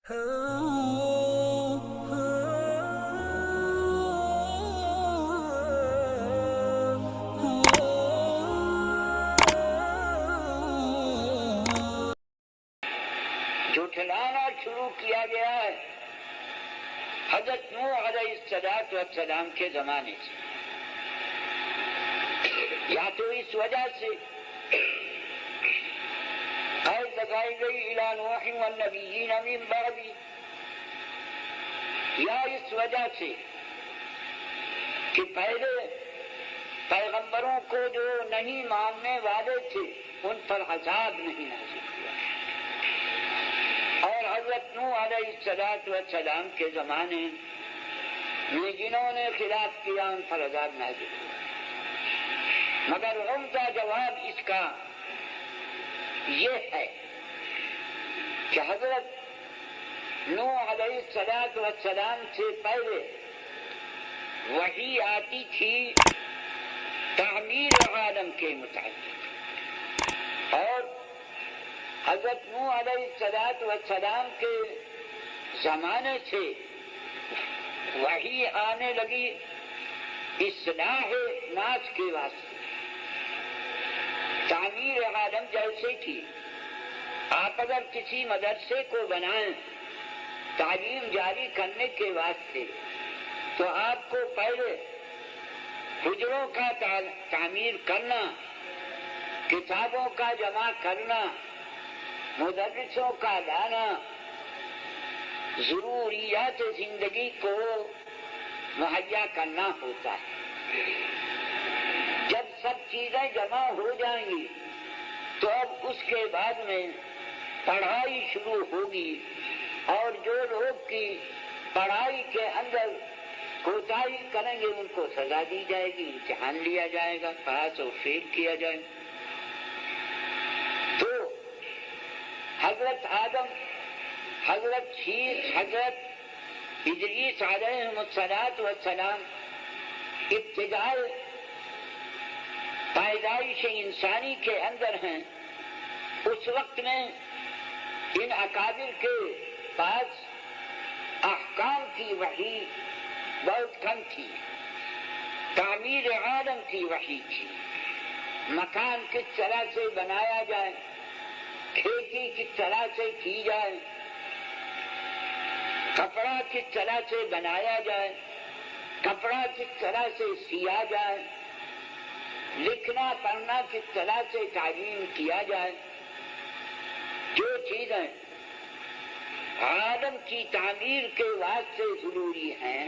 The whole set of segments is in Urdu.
جھٹلانا شروع کیا گیا ہے حضرت نوح علیہ السلام کے زمانے سے، یا تو اس وجہ سے آیت لگائی گئی الی نوح والنبیین من بعد، یا اس وجہ سے کہ پہلے پیغمبروں کو جو نہیں ماننے والے تھے ان پر عذاب نہیں نازل ہوا، اور حضرت نوح علیہ السلام کے زمانے میں جنہوں نے خلاف کیا ان پر عذاب نازل ہوا۔ مگر عمدہ جواب اس کا یہ ہے کہ حضرت نوح علیہ السلام سے پہلے وحی آتی تھی تعمیر عالم کے متعلق، اور حضرت نوح علیہ السلام کے زمانے سے وحی آنے لگی اصلاح ناس کے واسطے، تعمیر عالم جیسے کہ آپ اگر کسی مدرسے کو بنائیں تعلیم جاری کرنے کے واسطے تو آپ کو پہلے حجروں کا تعمیر کرنا، کتابوں کا جمع کرنا، مدرسوں کا لانا، ضروریات زندگی کو مہیا کرنا ہوتا ہے۔ جب سب چیزیں جمع ہو جائیں گی تو اب اس کے بعد میں پڑھائی شروع ہوگی، اور جو لوگ کی پڑھائی کے اندر کوتاہی کریں گے ان کو سزا دی جائے گی، امتحان لیا جائے گا، پاس اور فیل کیا جائے گا۔ تو حضرت آدم، حضرت شیش، حضرت ادریس علیہ السلام ابتدائی پیدائش انسانی کے اندر ہیں، اس وقت میں ان اکابر کے پاس احکام کی وحی بہت کم تھی، تعمیر عالم کی وحی تھی، مکان کس طرح سے بنایا جائے، کھیتی کس طرح سے کی جائے، کپڑا کس طرح سے بنایا جائے، کپڑا کس طرح سے سیا جائے، لکھنا پڑھنا کس طرح سے تعلیم کیا جائے، جو چیزیں عالم کی تعمیر کے واسطے ضروری ہیں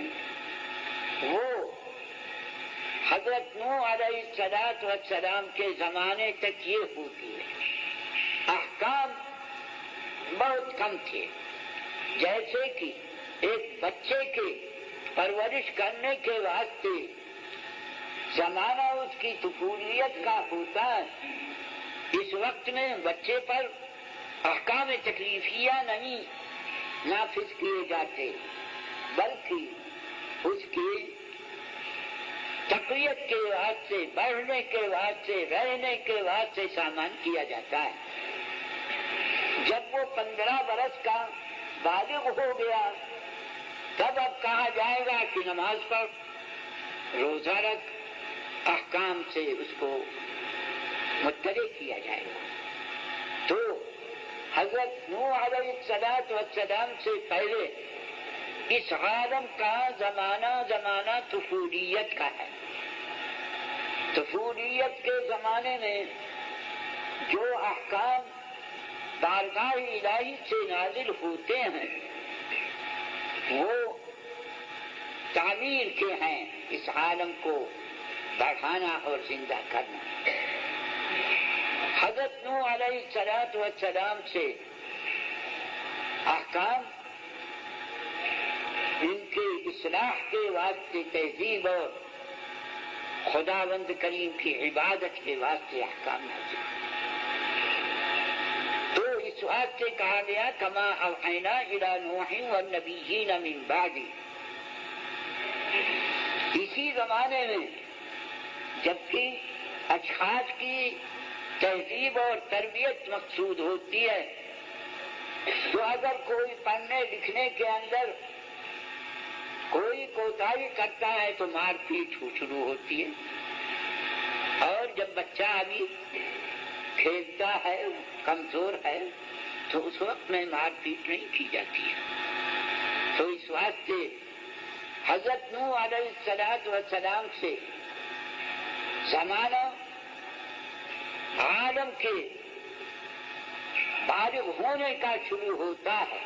وہ حضرت نوح علیہ السلام کے زمانے تک یہ ہوتی ہے۔ احکام بہت کم تھے، جیسے کہ ایک بچے کے پرورش کرنے کے واسطے زمانہ اس کی طفولیت کا ہوتا ہے، اس وقت میں بچے پر احکام تکلیفیہ نہیں نافذ کیے جاتے، بلکہ اس کی تقویت کے واسطے، بڑھنے کے واسطے، رہنے کے واسطے سامان کیا جاتا ہے۔ جب وہ 15 برس کا بالغ ہو گیا تب اب کہا جائے گا کہ نماز پڑھ، روزہ رکھ، احکام سے اس کو مطلع کیا جائے گا۔ تو حضرت نوح علیہ السلام سے پہلے اس عالم کا زمانہ طفولیت کا ہے۔ طفولیت کے زمانے میں جو احکام بارگاہ الہی سے نازل ہوتے ہیں وہ تعمیر کے ہیں، اس عالم کو بڑھانا اور زندہ کرنا۔ حضرت نوح علیہ السلام سے احکام ان کے اصلاح کے واسطے، تہذیب اور خداوند کریم کی عبادت کے واسطے احکام نازل۔ تو اس واسطے کہا گیا کما اوحینا الی نوح والنبیین من بعد۔ اسی زمانے میں جبکہ اشخاص کی تہذیب اور تربیت مقصود ہوتی ہے تو اگر کوئی پڑھنے پڑھنے کے اندر کوئی کوتاہی کرتا ہے تو مار پیٹ شروع ہوتی ہے، اور جب بچہ ابھی کھیلتا ہے کمزور ہے تو اس وقت میں مار پیٹ نہیں کی جاتی ہے۔ تو اس واسطے حضرت نوح علیہ السلام سے زمانہ عالم کے بالغ ہونے کا شروع ہوتا ہے،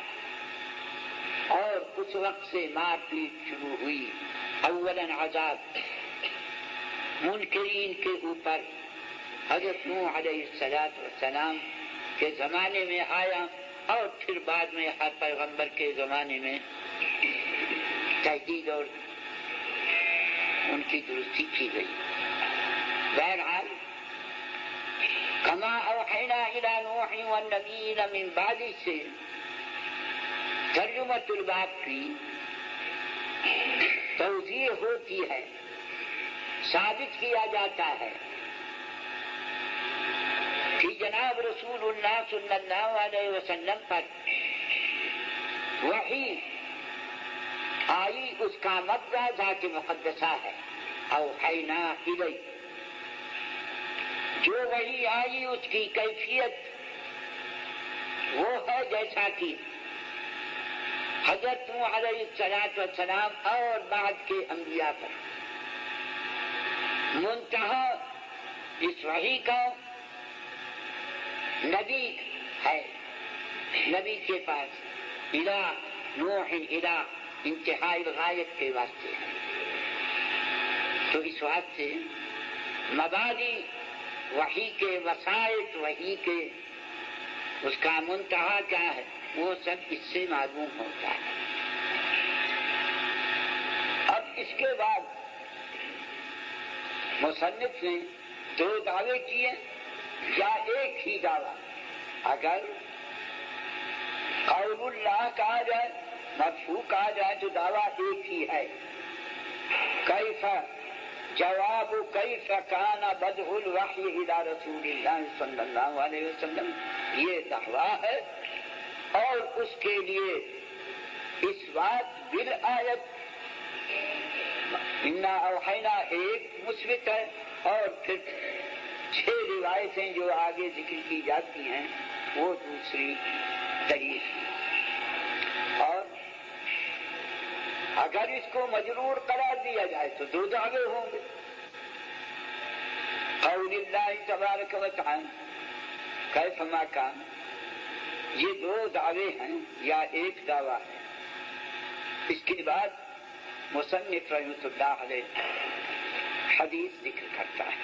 اور اس وقت سے مار پیٹ شروع ہوئی۔ اولاً عذاب منکرین کے اوپر حضرت نوح علیہ السلام کے زمانے میں آیا، اور پھر بعد میں ہر پیغمبر کے زمانے میں تجدید اور ان کی درستی کی گئی۔ بہرحال کما اوحینا الی نوح والنبیین من بعد سے ترجمۃ الباب کی توضیح ہوتی ہے، ثابت کیا جاتا ہے کہ جناب رسول اللہ صلی اللہ علیہ وسلم پر وحی آئی، اس کا مبدا ذات مقدسہ ہے، اوحینا الی، جو وحی آئی اس کی کیفیت وہ ہے جیسا کہ حضرت نوح علیہ السلام اور بعد کے انبیاء پر منتہا اس وحی کا نبی ہے، نبی کے پاس الہ نوح الہ انتہائی غایت کے واسطے ہے۔ تو اس واسطے مبادی وحی کے وسائط، وحی کے اس کا منتہا کیا ہے، وہ سب اس سے معلوم ہوتا ہے۔ اب اس کے بعد مصنف نے دو دعوے کیے یا ایک ہی دعویٰ؟ اگر قول اللہ کہا جائے، مرفوع کہا جائے تو دعویٰ ایک ہی ہے، کیف جواب کیف کان بدء الوحی الی رسول اللہ صلی اللہ علیہ وسلم، یہ دعویٰ ہے، اور اس کے لیے اس بات بالآیت انا اوحینا ایک مثبت ہے، اور پھر 6 روایتیں جو آگے ذکر کی جاتی ہیں وہ دوسری دلیل ہے۔ اور اگر اس کو مجرور قرار دیا جائے تو 2 دعوے ہوں گے، قول اللہ تبارک و تعالی کیف ما کان، یہ 2 دعوے ہیں یا ایک دعویٰ ہے۔ اس کے بعد مصنف رحمۃ اللہ علیہ حدیث ذکر کرتا ہے۔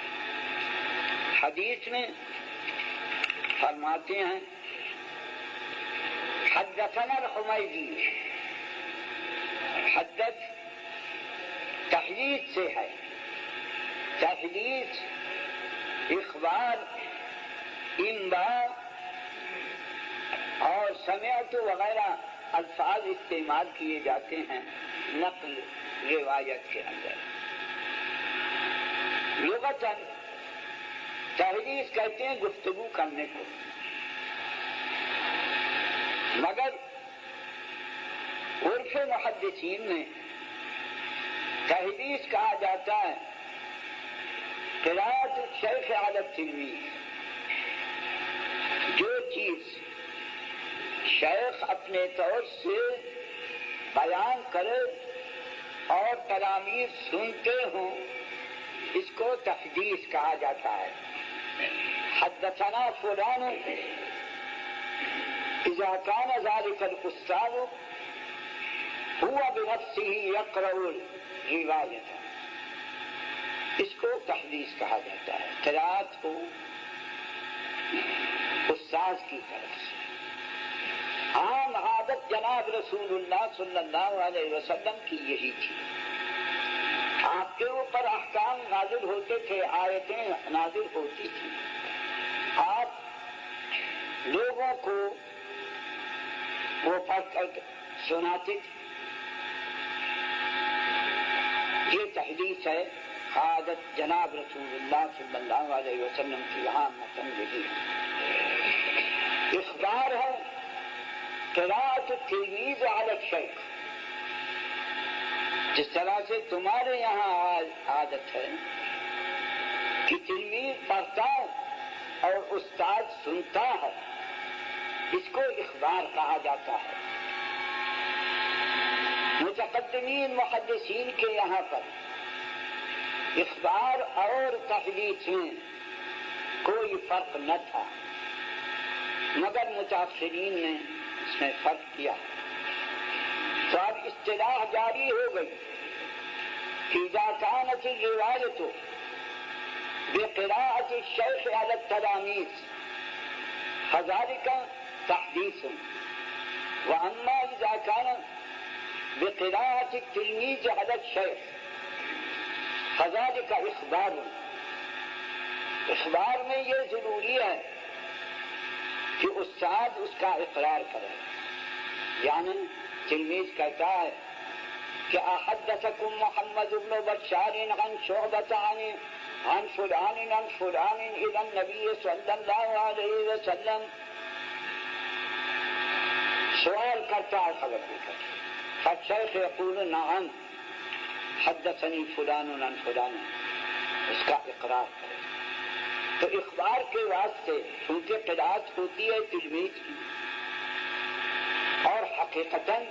حدیث میں فرماتے ہیں حدثنا الحمیدی، حدث تحدیث سے ہے، تحدیث اخبار، انباء اور سمعت وغیرہ الفاظ استعمال کیے جاتے ہیں نقل روایت کے اندر۔ لغتاً تحدیث کہتے ہیں گفتگو کرنے کو، مگر عرف محدثین میں تحدیث کہا جاتا ہے قراءت الشیخ علی التلمیذ، جو چیز شیخ اپنے طور سے بیان کرے اور تلامیذ سنتے ہوں، اس کو تحدیث کہا جاتا ہے۔ حدثنا فلان اذا كان ذلك الاستاذ هو بنفسه يقرأ الرواية، اس کو تحدیث کہا جاتا ہے، قراءت کو استاذ کی طرف سے۔ عام عادت جناب رسول اللہ صلی اللہ علیہ وسلم کی یہی تھی، آپ کے اوپر احکام نازل ہوتے تھے، آیتیں نازل ہوتی تھی، آپ لوگوں کو وہ پڑھ کر سناتے تھے۔ یہ تحدیث ہے، عادت جناب رسول اللہ صلی اللہ علیہ وسلم کی عام متن یہی ہے۔ اخبار ہے، قراءت التلمیذ علی الشیخ، جس طرح سے تمہارے یہاں عادت ہے کہ تلمیذ پڑھتا اور استاد سنتا ہے، اس کو اخبار کہا جاتا ہے۔ متقدمین محدثین کے یہاں پر اخبار اور تحدیث میں کوئی فرق نہ تھا، مگر متاثرین نے اس میں فرق کیا، تو اب اصطلاح جاری ہو گئی کہ اذا كانت الروایت بقراءة الشیخ علی التلاميذ فذلك تحدیث، واما اذا كان بقراءة التلمیذ علی الشیخ فذلك اخبار۔ اخبار میں یہ ضروری ہے کہ استاد اس کا اقرار کرے، یعنی تلمیذ کہتا ہے کہ احدثکم محمد بن بشار عن شعبۃ عن فلان عن فلان الى النبی صلی اللہ علیہ وسلم، سوال کرتا ہے خبر لے کر، فالشیخ یقول نعم حدثنی فلان عن فلان، اس کا اقرار کرے۔ تو اخبار کے واسطے چونکہ قرأت ہوتی ہے تلمیذ کی، اور حقیقتاً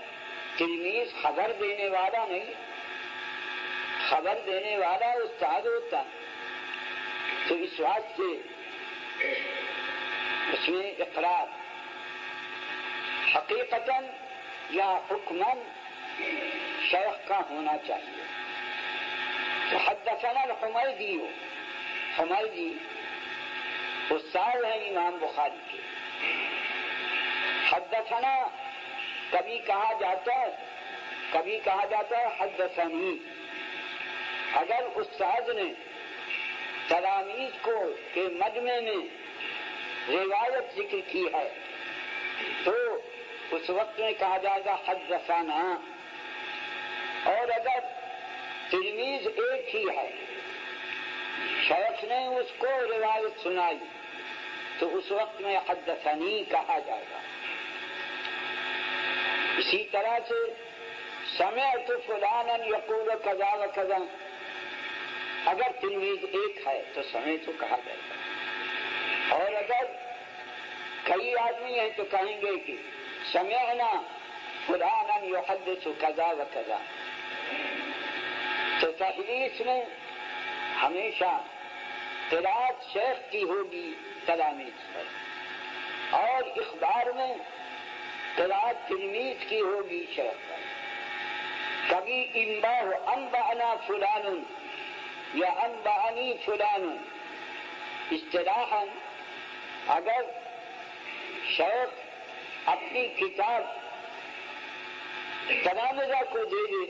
تلمیذ خبر دینے والا نہیں، خبر دینے والا استاد ہوتا ہے، تو اس واسطے اس میں اقرار حقیقتاً یا حکماً شیخ کا ہونا چاہیے۔ تو حدثنا الحمیدی، حمیدی استاد ہیں امام بخاری کے، حدثنا کبھی کہا جاتا ہے، کبھی کہا جاتا ہے حدثنی۔ اگر استاد نے تلامید کو کے مجمع میں روایت ذکر کی ہے تو اس وقت میں کہا جائے گا حدثنا، اور اگر تلمیذ ایک ہی ہے، شیخ نے اس کو روایت سنائی تو اس وقت میں حدثنی کہا جائے گا۔ اسی طرح سے سمعت فلانا یقول کذا و کذا، اگر تلمیذ ایک ہے تو سمعت کہا جائے گا، اور اگر کئی آدمی ہیں تو کہیں گے کہ سمعنا فلانا یحدث کذا و کذا۔ تو تحدیث میں ہمیشہ قرأت شیخ کی ہوگی تلامید پر، اور اخبار میں قرأت تلمیذ کی ہوگی شیخ پر۔ کبھی انباہ انبأنا فلان یا انبأنی فلان، اصطلاحاً اگر شیخ اپنی کتاب تلامذہ کو دے دے،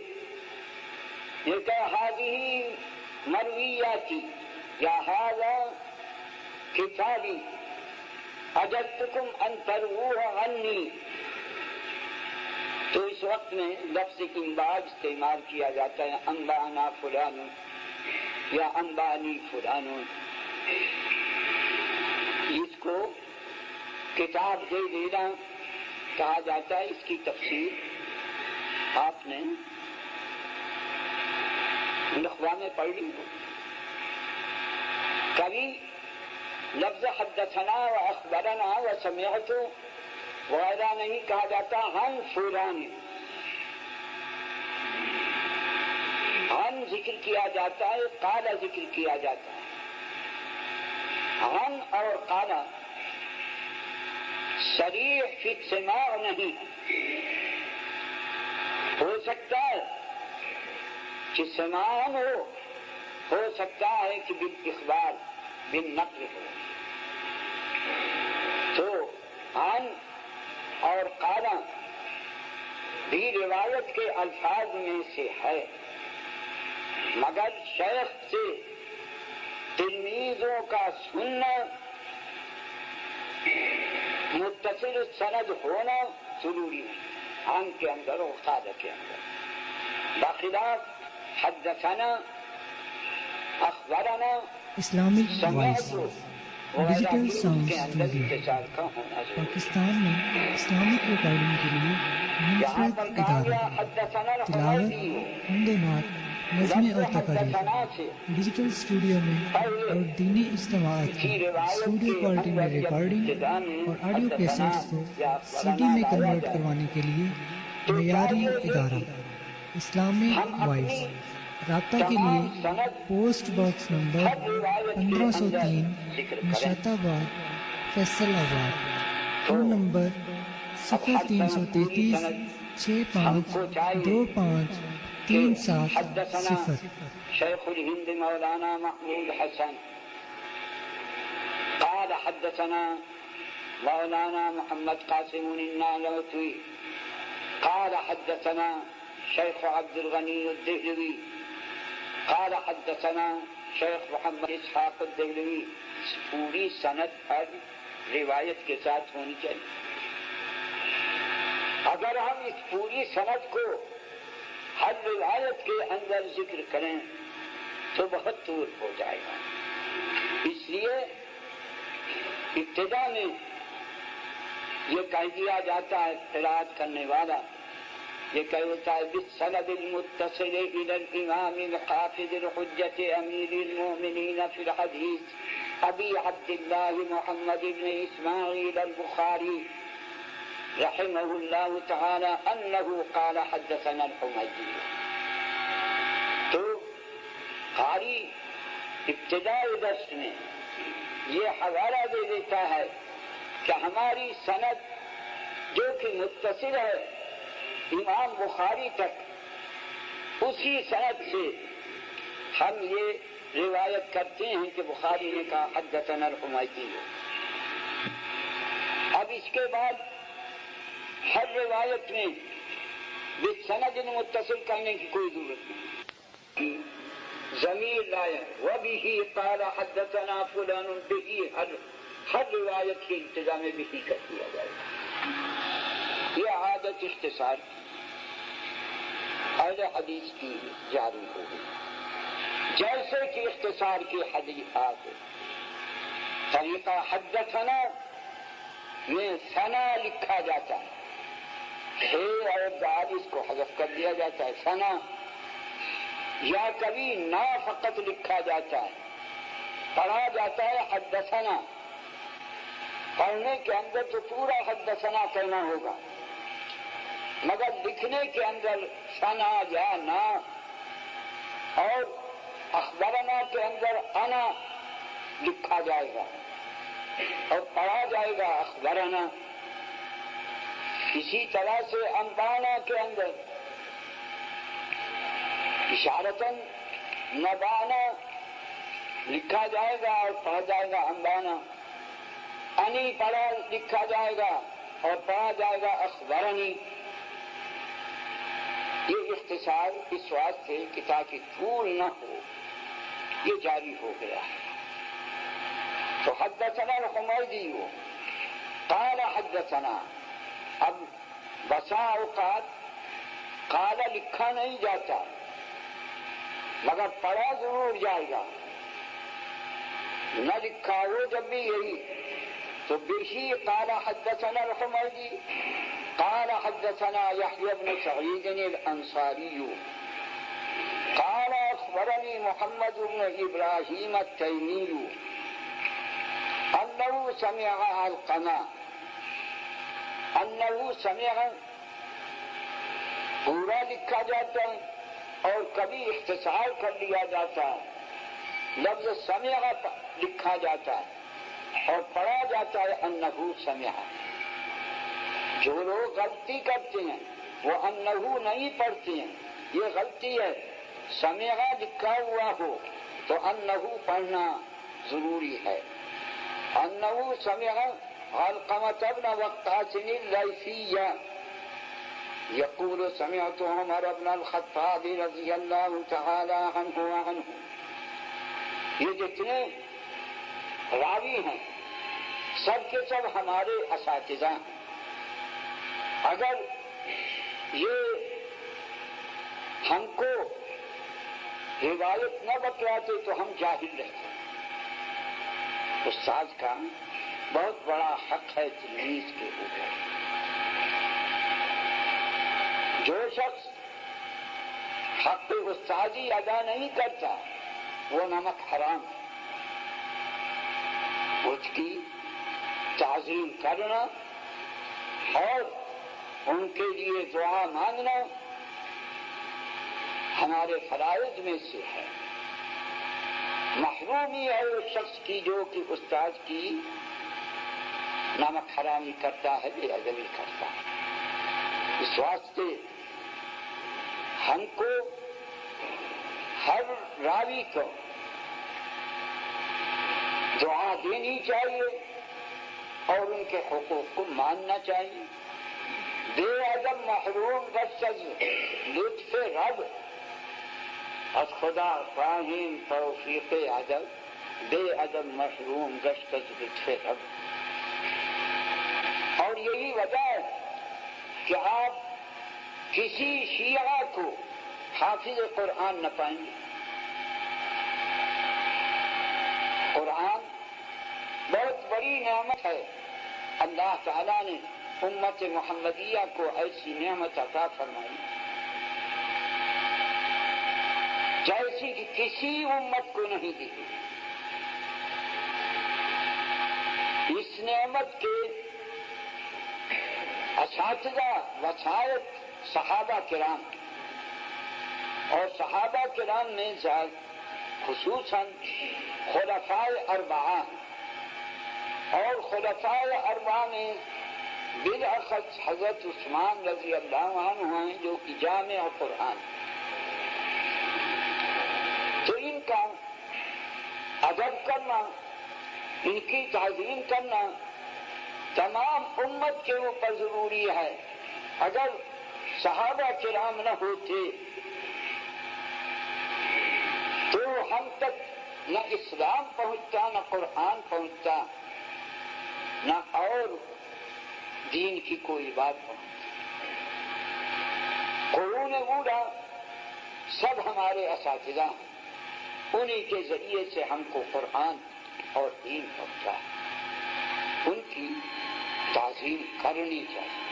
یہ کہ ہذہ مرویاتی یا ھذا کتابی اجدتکم ان تروہ عنی، تو اس وقت میں لفظ انباء استعمال کیا جاتا ہے، انبأنا فلان یا انبأنی فلان۔ اس کو کتاب دے دینا کہا جاتا ہے۔ اس کی تفسیر آپ نے نخبہ میں پڑھ لی ہو۔ کبھی لفظ حدثنا و اخبرنا و سمعت وغیرہ نہیں کہا جاتا، ہم فلان، ہم ذکر کیا جاتا ہے، قال ذکر کیا جاتا ہے۔ ہم اور قال صریح فی السماع نہیں، ہو سکتا ہے کہ سماع ہو سکتا ہے کہ بالاخبار بالنقل ہو۔ تو عن اور قال بھی روایت کے الفاظ میں سے ہے، مگر شیخ سے تلمیذوں کا سننا، متصل سند ہونا ضروری ہے عن کے اندر اور قال کے اندر، بخلاف حدثنا اخبرنا اسلامک وائس ڈیجیٹل ساؤنڈ کے اندر اسٹوڈیو اتصال کا ہونا ضروری ہے۔ پاکستان میں اسلامک ریکارڈنگ کے لیے منفرد ادارہ تلاوت، حمد و نعت، نظمیں اور تقاریر، ڈیجیٹل اسٹوڈیو میں اور دینی اجتماعات کی اسٹوڈیو کوالٹی میں ریکارڈنگ اور آڈیو کیسٹس کو سی ڈی میں کنورٹ کروانے کے لیے معیاری ادارہ اسلامک وائس۔ رابطہ کے لیے پوسٹ باکس نمبر 1503 نشاط آباد فیصل آباد، فون نمبر 0333 6525 37 شیخ الہند مولانا محمود حسن قال حدثنا مولانا محمد قاسم النانوتوی قال حدثنا شیخ عبد الغنی الدہلوی قال حدثنا شیخ محمد اسحاق الدہلوی۔ پوری سند ہر روایت کے ساتھ ہونی چاہیے۔ اگر ہم اس پوری سند کو ہر روایت کے اندر ذکر کریں تو بہت دور ہو جائے گا۔ اس لیے ابتدا میں یہ کہہ دیا جاتا ہے قرأت کرنے والا یہ کہتا ہے بالسند المتصل الى الامام الحافظ الحجة امیر المؤمنین فی الحدیث ابی عبد اللہ محمد بن اسماعیل البخاری رحمہ اللہ تعالی انہ قال حدثنا الحمیدی۔ تو قاری ابتدائی درس میں یہ حوالہ دے دیتا ہے کہ ہماری سند جو کہ متصل ہے امام بخاری تک، اسی سند سے ہم یہ روایت کرتے ہیں کہ بخاری نے کہا حدثنا الحمیدی۔ اب اس کے بعد ہر روایت میں بالسند متصل کرنے کی کوئی ضرورت نہیں، ضمیر لائے وبہ قال حدثنا فلان بہ، ہر روایت کے ابتدا میں بہ کر دیا جائے گا۔ یہ عادت اختصار کی اہل حدیث کی جاری ہو گئی، جیسے کہ اختصار کی حدیث آگے طریقہ حدثنا میں ثنا لکھا جاتا ہے، اور بعد اس کو حذف کر دیا جاتا ہے ثنا، یا کبھی نا فقط لکھا جاتا ہے، پڑھا جاتا ہے حدثنا، پڑھنے کے اندر تو پورا حدثنا کہنا ہوگا، مگر لکھنے کے اندر ثنا یا نا، اور اخبرنا کے اندر انا لکھا جائے گا اور پڑھا جائے گا اخبرنا۔ اسی طرح سے انبانا کے اندر اشارتاً نبانا لکھا جائے گا اور پڑھا جائے گا انبانا، انی پڑھا لکھا جائے گا اور پڑھا جائے گا اخبرنی۔ یہ اختصار اس واسطے کہ تاکہ طول نہ ہو یہ جاری ہو گیا ہے۔ تو حدثنا الحمیدی قال حدثنا، اب بسا اوقات قال لکھا نہیں جاتا مگر پڑھا ضرور جائے گا، نہ لکھا ہو جب بھی یہی تو بیشی قال حدثنا الحمیدی قال حدثنا یحیی بن سعید الانصاری قال اخبرنی محمد بن ابراہیم التیمی انہ سمع علقمہ، انہ سمع پورا لکھا جاتا ہے اور کبھی اختصار کر لیا جاتا ہے، لفظ سمع لکھا جاتا ہے اور پڑھا جاتا ہے انہ سمع۔ جو لوگ غلطی کرتے ہیں وہ انہ نہیں پڑھتے ہیں، یہ غلطی ہے۔ سمع لکھا ہوا ہو تو انہ پڑھنا ضروری ہے۔ انہ سمع علقمۃ بن وقاص اللیثی یقول سمعت عمر بن الخطاب رضی اللہ تعالی عنہ وعنہ۔ یہ جتنے راوی ہیں سب کے سب ہمارے اساتذہ ہیں، اگر یہ ہم کو روایت نہ بتلاتے تو ہم جاہل رہتے۔ استاد کا بہت بڑا حق ہے تلمیذ کے اوپر، جو شخص حق استادی ادا نہیں کرتا وہ نمک حرام ہے. اس کی تعظیم کرنا اور ان کے لیے دعا مانگنا ہمارے فرائض میں سے ہے. محرومی ہے اس شخص کی جو کہ استاد کی نمک حرامی کرتا ہے، بے ادبی کرتا ہے. اس واسطے ہم کو ہر راوی کو دعا دینی چاہیے اور ان کے حقوق کو ماننا چاہیے. بے ادب محروم گشت از لطف رب، از خدا فاہم توفیق ادب. بے ادب محروم گشت از لطف رب. اور یہی وجہ ہے کہ آپ کسی شیعہ کو حافظ قرآن نہ پائیں گے. قرآن بہت بڑی نعمت ہے. اللہ تعالیٰ نے امت محمدیہ کو ایسی نعمت عطا فرمائی جیسی کہ کسی امت کو نہیں دی. اس نعمت کے اساتذہ وسائط صحابہ کرام اور صحابہ کرام میں خصوصاً خلفائے اربعہ اور خلفائے اربعہ میں بالاخص حضرت عثمان رضی اللہ عنہ ہیں جو کہ جامع قرآن. تو ان کا ادب کرنا، ان کی تعظیم کرنا تمام امت کے اوپر ضروری ہے. اگر صحابہ کرام نہ ہوتے تو ہم تک نہ اسلام پہنچتا، نہ قرآن پہنچتا، نہ اور دین کی کوئی بات پہنچتی. قرون اولا سب ہمارے اساتذہ ہیں، انہی کے ذریعے سے ہم کو قرآن اور دین پہنچا. ان کی تعظیم کرنی چاہیے.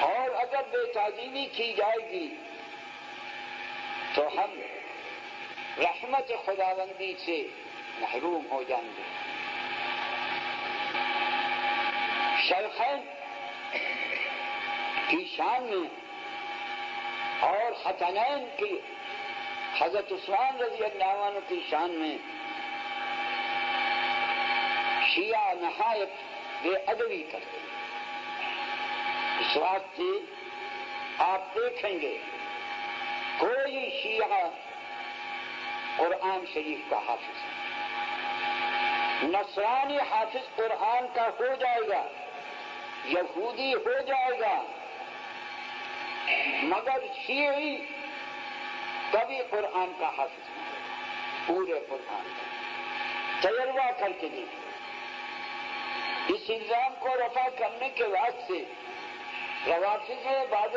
اور اگر بے تعظیمی کی جائے گی تو ہم رحمت خداوندی سے محروم ہو جائیں گے. شیخین کی شان میں اور حسنین کی حضرت عثمان رضی اللہ عنہ کی شان میں شیعہ نہایت بے ادبی کرتے ہیں. اس واسطے آپ دیکھیں گے کوئی شیعہ قرآن شریف کا حافظ ہے، نصرانی حافظ قرآن کا ہو جائے گا، یہودی ہو جائے گا، مگر شیعی کبھی قرآن کا حافظ نہیں ہوگا. پورے قرآن کا تجربہ کر کے دیکھیں. اس الزام کو رفع کرنے کے واسطے روافض نے بعض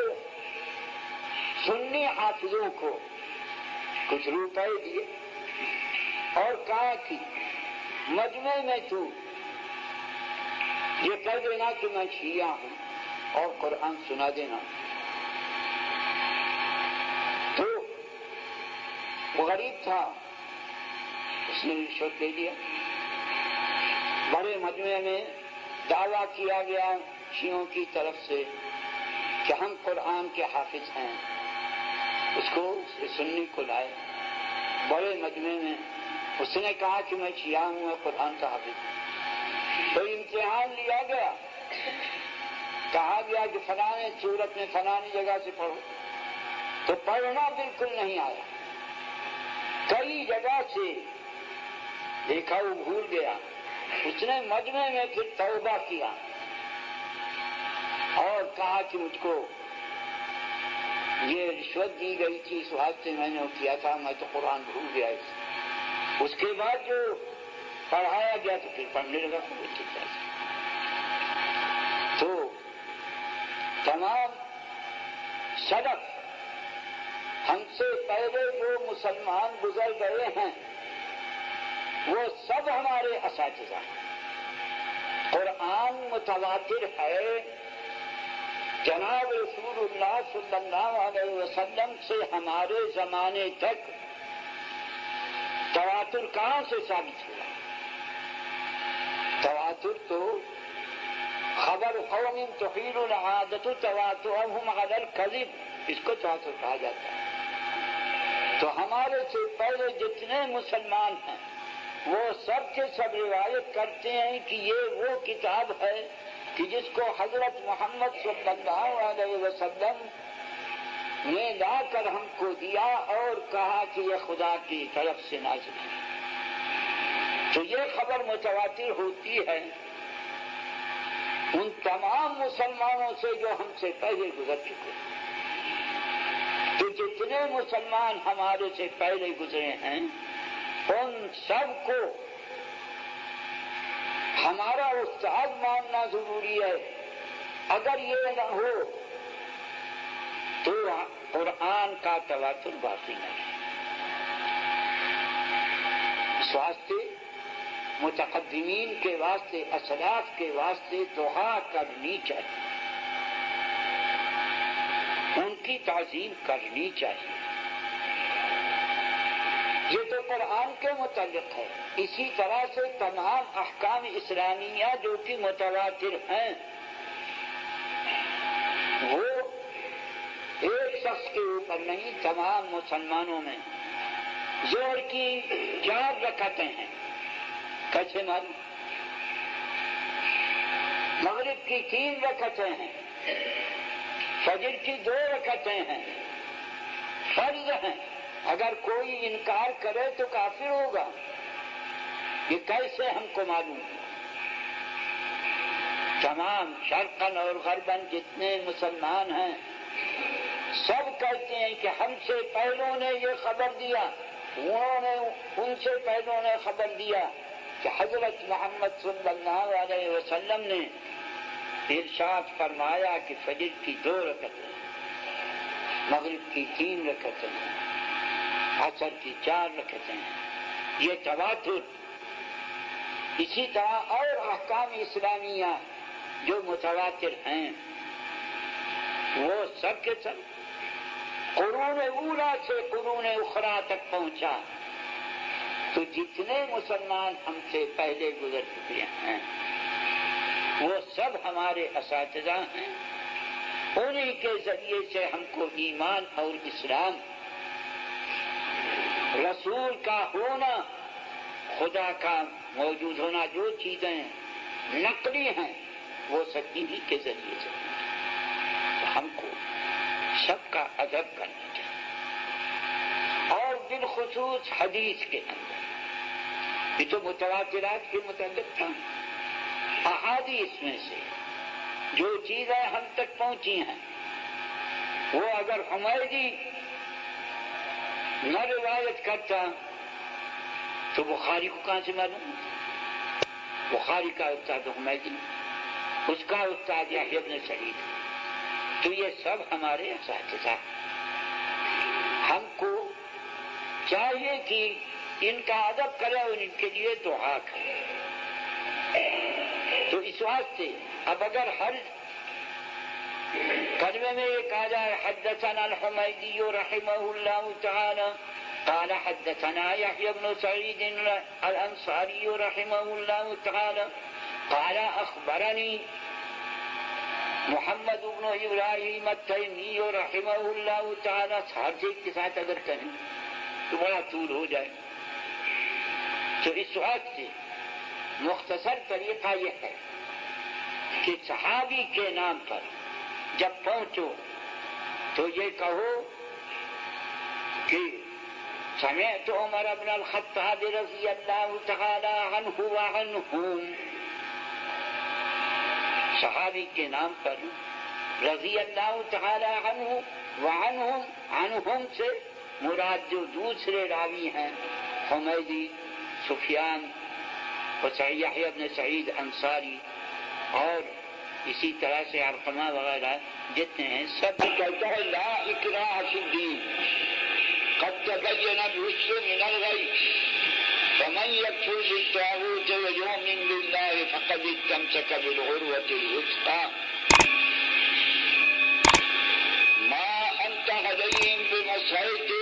سنی حافظوں کو کچھ روپے دیے اور کہا کہ مجمع میں تو یہ کہہ دینا کہ میں شیعہ ہوں اور قرآن سنا دینا. تو وہ غریب تھا، اس نے رشوت دے دیا. بڑے مجمع میں دعویٰ کیا گیا شیعوں کی طرف سے کہ ہم قرآن کے حافظ ہیں. اس کو سنی کو لائے بڑے مجمع میں. اس نے کہا کہ میں شیعہ ہوں اور قرآن کا حافظ ہوں. تو امتحان لیا گیا، کہا گیا کہ فلاں سورت میں فلاں جگہ سے پڑھو. تو پڑھنا بالکل نہیں آیا. کئی جگہ سے دیکھا وہ بھول گیا. اس نے مجمع میں پھر توبہ کیا اور کہا کہ مجھ کو یہ رشوت دی گئی تھی، اس واسطے میں نے کیا تھا، میں تو قرآن بھول گیا. اس کے بعد جو پڑھایا گیا تو پھر پڑھنے لگا. تو تمام سلف ہم سے پہلے جو مسلمان گزر گئے ہیں وہ سب ہمارے اساتذہ ہیں. قرآن متواتر ہے جناب رسول اللہ صلی اللہ علیہ وسلم سے ہمارے زمانے تک تواتر کہاں سے ثابت ہوا؟ تواتر تو خبر قوم تحیل العادت تواترهم علی الکذب، اس کو تواتر کہا جاتا ہے۔ تو ہمارے سے پہلے جتنے مسلمان ہیں وہ سب کے سب روایت کرتے ہیں کہ یہ وہ کتاب ہے کہ جس کو حضرت محمد صلی اللہ علیہ وسلم نے لا کر ہم کو دیا اور کہا کہ یہ خدا کی طرف سے نازل ہے۔ تو یہ خبر متواتر ہوتی ہے ان تمام مسلمانوں سے جو ہم سے پہلے گزر چکے ہیں۔ تو جتنے مسلمان ہمارے سے پہلے گزرے ہیں ان سب کو ہمارا استاد ماننا ضروری ہے۔ اگر یہ نہ ہو تو قرآن کا تواتر باقی نہیں ہے۔ اس واسطے متقدمین کے واسطے، اسلاف کے واسطے دعا کرنی چاہیے، ان کی تعظیم کرنی چاہیے۔ یہ تو قرآن کے متعلق ہے۔ اسی طرح سے تمام احکام اسلامیہ جو کہ متواتر ہیں وہ ایک شخص کے اوپر نہیں، تمام مسلمانوں میں۔ ظہر کی 4 رکعتیں ہیں، کیسے معلوم؟ مغرب کی 3 رکعتیں ہیں، فجر کی 2 رکعتیں ہیں، فرض ہیں۔ اگر کوئی انکار کرے تو کافر ہوگا۔ یہ کیسے ہم کو معلوم؟ تمام شرقاً اور غرباً جتنے مسلمان ہیں سب کہتے ہیں کہ ہم سے پہلوں نے یہ خبر دیا، انہوں نے ان سے پہلوں نے خبر دیا کہ حضرت محمد صلی اللہ علیہ وسلم نے ارشاد فرمایا کہ فجر کی 2 رکعتیں، مغرب کی 3 رکعتیں، عصر کی 4 رکعتیں ہیں۔ یہ تواتر۔ اسی طرح اور احکام اسلامیہ جو متواتر ہیں وہ سب کے سب قرون اولا سے قرون اخرى تک پہنچا۔ تو جتنے مسلمان ہم سے پہلے گزر چکے ہیں وہ سب ہمارے اساتذہ ہیں، انہی کے ذریعے سے ہم کو ایمان اور اسلام، رسول کا ہونا، خدا کا موجود ہونا، جو چیزیں نقلی ہیں وہ سب انہی کے ذریعے سے۔ تو ہم کو سب کا ادب کرنا چاہیے، اور بالخصوص حدیث کے اندر یہ تو متواترات کے متعلق تھا۔ احادیث میں سے جو چیزیں ہم تک پہنچی ہیں وہ اگر حمیدی نہ روایت کرتا تو بخاری کو کہاں سے معلوم؟ بخاری کا استاد حمیدی، اس کا استاد یحییٰ بن سعید۔ تو یہ سب ہمارے اساتذہ۔ ہم کو چاہیے کہ ان کا ادب کرے اور ان کے لیے دعا کرے۔ تو اس واسطے اب اگر ہر کلمے میں یہ کہا جائے حدثنا الحمیدی رحمہ اللہ تعالی قال حدثنا يحيى بن سعيد الانصاري رحمه الله تعالى قال اخبرني محمد بن ابراہیم التیمی رحمہ اللہ تعالی، ہر چیز کے ساتھ اگر کہیں تو بڑا طول ہو جائے۔ تو اس وقت سے مختصر طریقہ یہ ہے کہ صحابی کے نام پر جب پہنچو تو یہ کہو کہ سمعت عمر بن الخطاب رضی اللہ تعالی عنہ وعنہم، صحابی کے نام پر رضی اللہ تعالی عنہ وعنہم، عنہم سے مراد جو دوسرے راوی ہیں حمیدی، سفیان اور یحییٰ بن سعید انصاری اور اسی طرح سے علقمہ وغیرہ جتنے ہیں، سب کہتا ہے لا اکراہ فی الدین قد تبین الرشد من الغی فمن یکفر بالطاغوت ویؤمن باللہ فقد استمسک بالعروۃ الوثقی۔ مسائل کے